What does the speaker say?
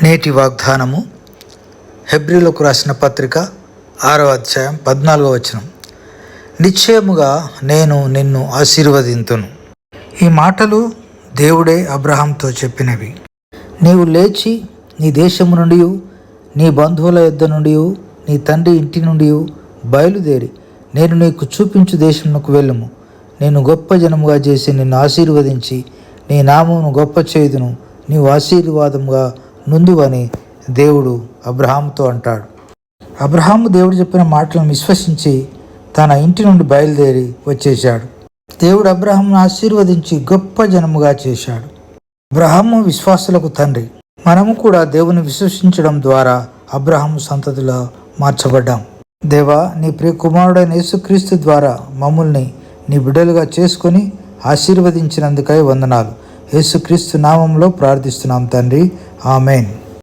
నేటి వాగ్దానము హెబ్రీలకు రాసిన పత్రిక 6వ అధ్యాయం 14వ వచనం. నిశ్చయముగా నేను నిన్ను ఆశీర్వదింతును. ఈ మాటలు దేవుడే అబ్రహాంతో చెప్పినవి. నీవు లేచి నీ దేశము నుండి, నీ బంధువుల యొద్ద నుండి, నీ తండ్రి ఇంటి నుండి బయలుదేరి నేను నీకు చూపించు దేశమునకు వెళ్ళుము. నేను గొప్ప జనముగా చేసి నిన్ను ఆశీర్వదించి నీ నామమును గొప్ప చేయుదును. నీవు ఆశీర్వాదముగా నుందువని దేవుడు అబ్రహాముతో అంటాడు. అబ్రహాము దేవుడు చెప్పిన మాటలను విశ్వసించి తన ఇంటి నుండి బయలుదేరి వచ్చేశాడు. దేవుడు అబ్రహామును ఆశీర్వదించి గొప్ప జనముగా చేశాడు. అబ్రహాము విశ్వాసులకు తండ్రి. మనము కూడా దేవుని విశ్వసించడం ద్వారా అబ్రహాము సంతతిలో మార్చబడ్డాం. దేవా, నీ ప్రియ కుమారుడైన యేసుక్రీస్తు ద్వారా మమ్మల్ని నీ బిడ్డలుగా చేసుకొని ఆశీర్వదించినందుకై వందనాలు. యేసుక్రీస్తు నామంలో ప్రార్థిస్తున్నాం తండ్రి. ఆమెన్.